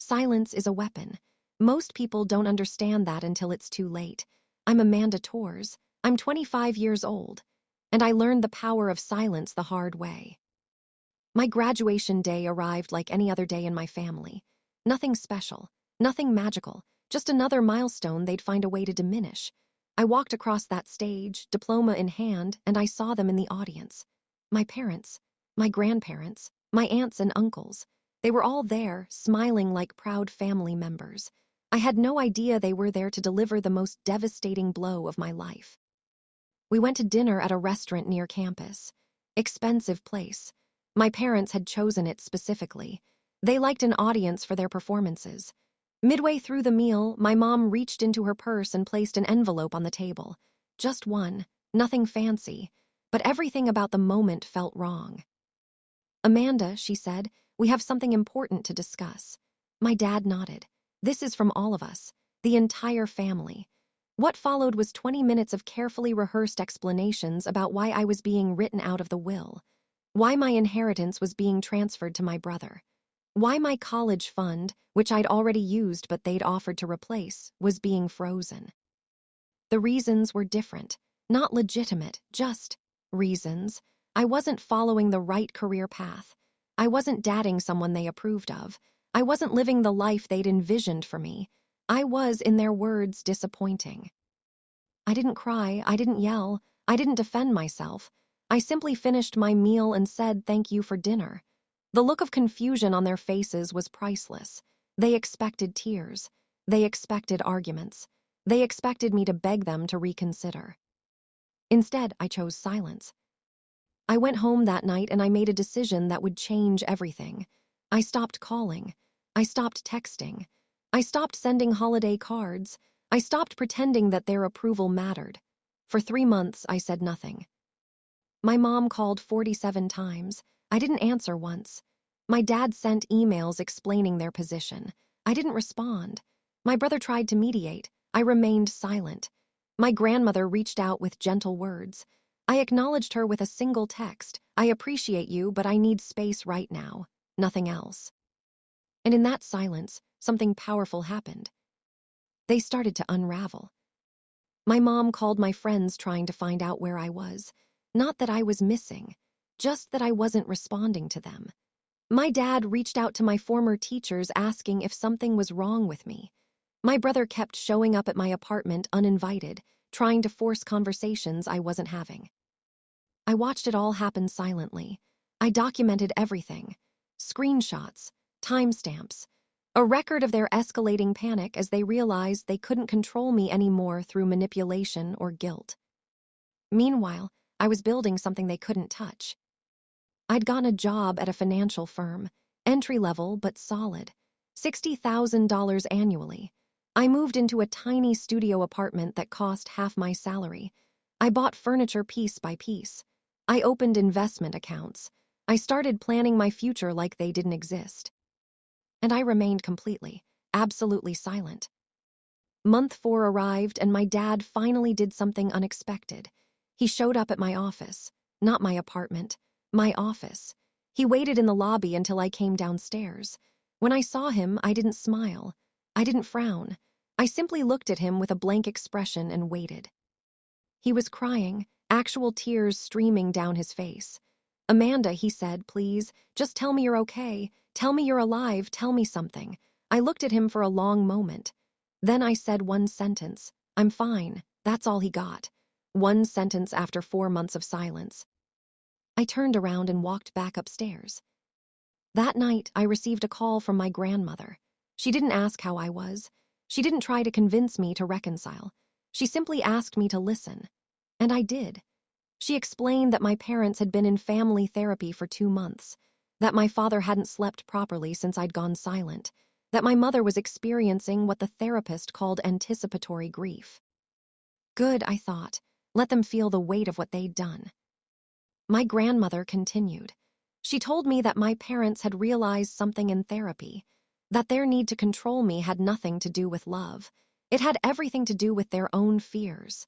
Silence is a weapon. Most people don't understand that until it's too late. I'm Amanda Torres. I'm 25 years old, and I learned the power of silence the hard way. My graduation day arrived like any other day in my family. Nothing special, nothing magical, just another milestone they'd find a way to diminish. I walked across that stage, diploma in hand, and I saw them in the audience. My parents, my grandparents, my aunts and uncles. They were all there, smiling like proud family members. I had no idea they were there to deliver the most devastating blow of my life. We went to dinner at a restaurant near campus. Expensive place. My parents had chosen it specifically. They liked an audience for their performances. Midway through the meal, my mom reached into her purse and placed an envelope on the table. Just one, nothing fancy, but everything about the moment felt wrong. "Amanda," she said, "we have something important to discuss." My dad nodded. "This is from all of us, the entire family." What followed was 20 minutes of carefully rehearsed explanations about why I was being written out of the will, why my inheritance was being transferred to my brother, why my college fund, which I'd already used but they'd offered to replace, was being frozen. The reasons were different, not legitimate, just reasons. I wasn't following the right career path. I wasn't dating someone they approved of. I wasn't living the life they'd envisioned for me. I was, in their words, disappointing. I didn't cry, I didn't yell, I didn't defend myself. I simply finished my meal and said thank you for dinner. The look of confusion on their faces was priceless. They expected tears. They expected arguments. They expected me to beg them to reconsider. Instead, I chose silence. I went home that night and I made a decision that would change everything. I stopped calling. I stopped texting. I stopped sending holiday cards. I stopped pretending that their approval mattered. For 3 months, I said nothing. My mom called 47 times. I didn't answer once. My dad sent emails explaining their position. I didn't respond. My brother tried to mediate. I remained silent. My grandmother reached out with gentle words. I acknowledged her with a single text. "I appreciate you, but I need space right now." Nothing else. And in that silence, something powerful happened. They started to unravel. My mom called my friends trying to find out where I was. Not that I was missing, just that I wasn't responding to them. My dad reached out to my former teachers asking if something was wrong with me. My brother kept showing up at my apartment uninvited, trying to force conversations I wasn't having. I watched it all happen silently. I documented everything. Screenshots, timestamps, a record of their escalating panic as they realized they couldn't control me anymore through manipulation or guilt. Meanwhile, I was building something they couldn't touch. I'd gotten a job at a financial firm, entry-level but solid, $60,000 annually. I moved into a tiny studio apartment that cost half my salary. I bought furniture piece by piece. I opened investment accounts. I started planning my future like they didn't exist. And I remained completely, absolutely silent. Month 4 arrived and my dad finally did something unexpected. He showed up at my office, not my apartment, my office. He waited in the lobby until I came downstairs. When I saw him, I didn't smile. I didn't frown. I simply looked at him with a blank expression and waited. He was crying, actual tears streaming down his face. "Amanda," he said, "please, just tell me you're okay. Tell me you're alive. Tell me something." I looked at him for a long moment. Then I said one sentence. "I'm fine." That's all he got. One sentence after 4 months of silence. I turned around and walked back upstairs. That night, I received a call from my grandmother. She didn't ask how I was. She didn't try to convince me to reconcile. She simply asked me to listen. And I did. She explained that my parents had been in family therapy for 2 months, that my father hadn't slept properly since I'd gone silent, that my mother was experiencing what the therapist called anticipatory grief. Good, I thought. Let them feel the weight of what they'd done. My grandmother continued. She told me that my parents had realized something in therapy, that their need to control me had nothing to do with love. It had everything to do with their own fears,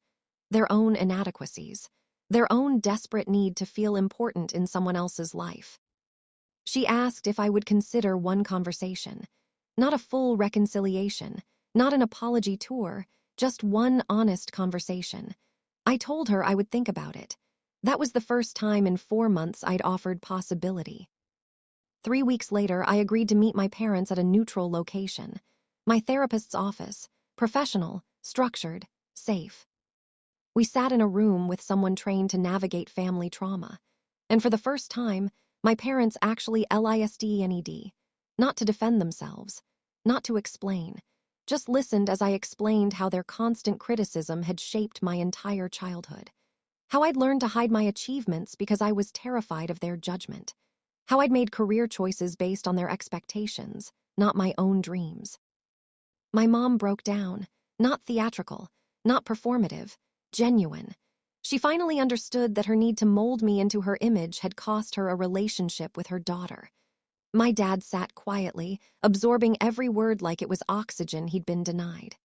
their own inadequacies, their own desperate need to feel important in someone else's life. She asked if I would consider one conversation. Not a full reconciliation, not an apology tour, just one honest conversation. I told her I would think about it. That was the first time in 4 months I'd offered possibility. 3 weeks later, I agreed to meet my parents at a neutral location. My therapist's office, professional, structured, safe. We sat in a room with someone trained to navigate family trauma. And for the first time, my parents actually listened, not to defend themselves, not to explain, just listened as I explained how their constant criticism had shaped my entire childhood. How I'd learned to hide my achievements because I was terrified of their judgment. How I'd made career choices based on their expectations, not my own dreams. My mom broke down, not theatrical, not performative, genuine. She finally understood that her need to mold me into her image had cost her a relationship with her daughter. My dad sat quietly, absorbing every word like it was oxygen he'd been denied.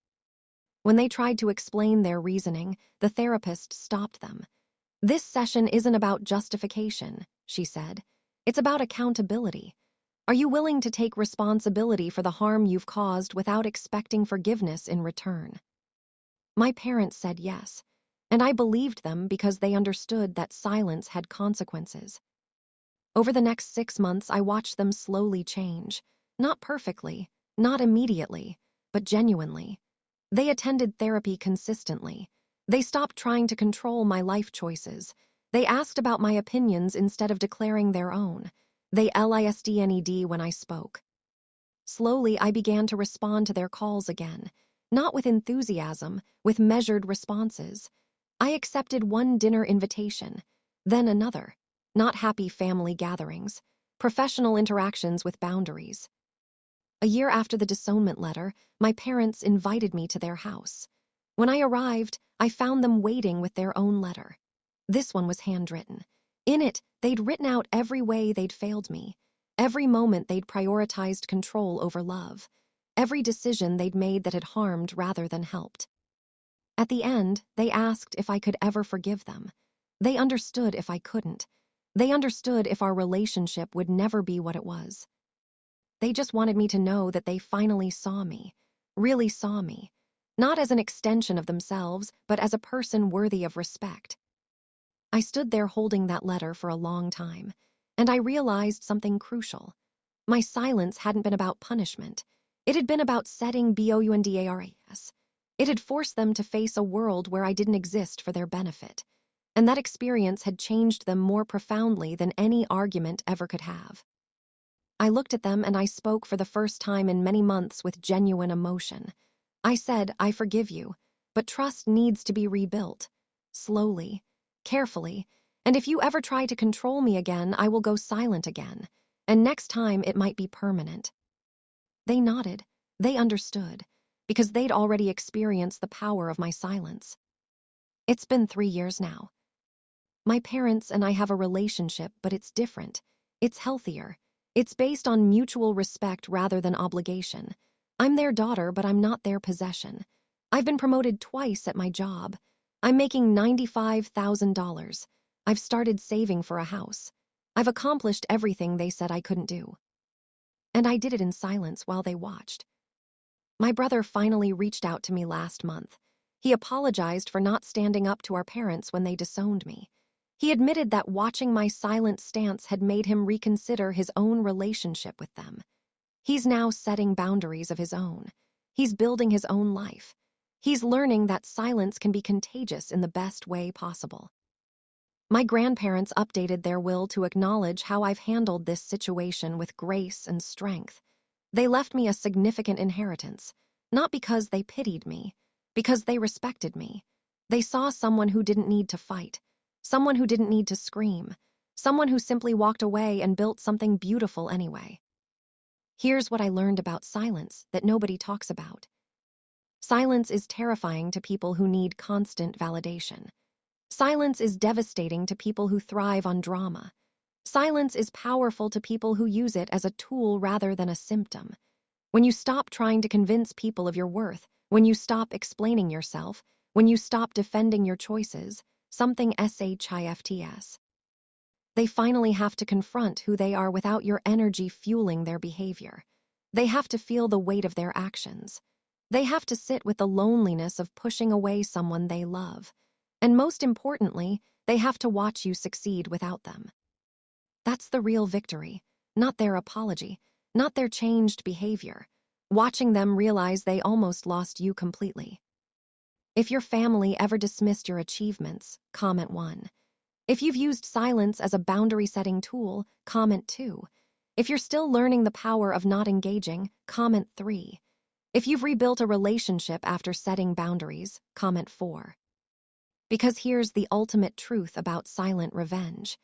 When they tried to explain their reasoning, the therapist stopped them. "This session isn't about justification," she said. "It's about accountability. Are you willing to take responsibility for the harm you've caused without expecting forgiveness in return?" My parents said yes, and I believed them because they understood that silence had consequences. Over the next 6 months, I watched them slowly change. Not perfectly, not immediately, but genuinely. They attended therapy consistently. They stopped trying to control my life choices. They asked about my opinions instead of declaring their own. They listened when I spoke. Slowly, I began to respond to their calls again, not with enthusiasm, with measured responses. I accepted one dinner invitation, then another. Not happy family gatherings, professional interactions with boundaries. A year after the disownment letter, my parents invited me to their house. When I arrived, I found them waiting with their own letter. This one was handwritten. In it, they'd written out every way they'd failed me, every moment they'd prioritized control over love, every decision they'd made that had harmed rather than helped. At the end, they asked if I could ever forgive them. They understood if I couldn't. They understood if our relationship would never be what it was. They just wanted me to know that they finally saw me, really saw me, not as an extension of themselves, but as a person worthy of respect. I stood there holding that letter for a long time, and I realized something crucial. My silence hadn't been about punishment. It had been about setting boundaries. It had forced them to face a world where I didn't exist for their benefit. And that experience had changed them more profoundly than any argument ever could have. I looked at them and I spoke for the first time in many months with genuine emotion. I said, "I forgive you, but trust needs to be rebuilt. Slowly, carefully, and if you ever try to control me again, I will go silent again, and next time it might be permanent." They nodded. They understood, because they'd already experienced the power of my silence. It's been 3 years now. My parents and I have a relationship, but it's different. It's healthier. It's based on mutual respect rather than obligation. I'm their daughter, but I'm not their possession. I've been promoted twice at my job. I'm making $95,000. I've started saving for a house. I've accomplished everything they said I couldn't do. And I did it in silence while they watched. My brother finally reached out to me last month. He apologized for not standing up to our parents when they disowned me. He admitted that watching my silent stance had made him reconsider his own relationship with them. He's now setting boundaries of his own. He's building his own life. He's learning that silence can be contagious in the best way possible. My grandparents updated their will to acknowledge how I've handled this situation with grace and strength. They left me a significant inheritance, not because they pitied me, because they respected me. They saw someone who didn't need to fight, someone who didn't need to scream, someone who simply walked away and built something beautiful anyway. Here's what I learned about silence that nobody talks about. Silence is terrifying to people who need constant validation. Silence is devastating to people who thrive on drama. Silence is powerful to people who use it as a tool rather than a symptom. When you stop trying to convince people of your worth, when you stop explaining yourself, when you stop defending your choices, something shifts. They finally have to confront who they are without your energy fueling their behavior. They have to feel the weight of their actions. They have to sit with the loneliness of pushing away someone they love. And most importantly, they have to watch you succeed without them. That's the real victory, not their apology, not their changed behavior. Watching them realize they almost lost you completely. If your family ever dismissed your achievements, comment 1. If you've used silence as a boundary-setting tool, comment 2. If you're still learning the power of not engaging, comment 3. If you've rebuilt a relationship after setting boundaries, comment 4. Because here's the ultimate truth about silent revenge.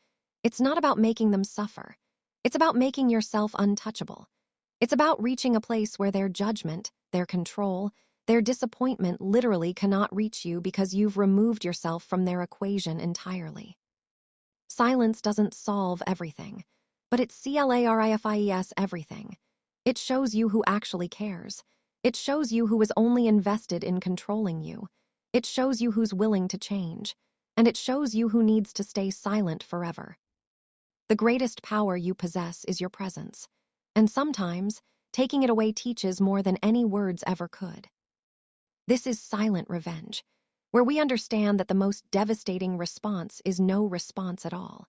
It's not about making them suffer. It's about making yourself untouchable. It's about reaching a place where their judgment, their control, their disappointment literally cannot reach you because you've removed yourself from their equation entirely. Silence doesn't solve everything, but it clarifies everything. It shows you who actually cares. It shows you who is only invested in controlling you. It shows you who's willing to change. And it shows you who needs to stay silent forever. The greatest power you possess is your presence. And sometimes, taking it away teaches more than any words ever could. This is silent revenge, where we understand that the most devastating response is no response at all.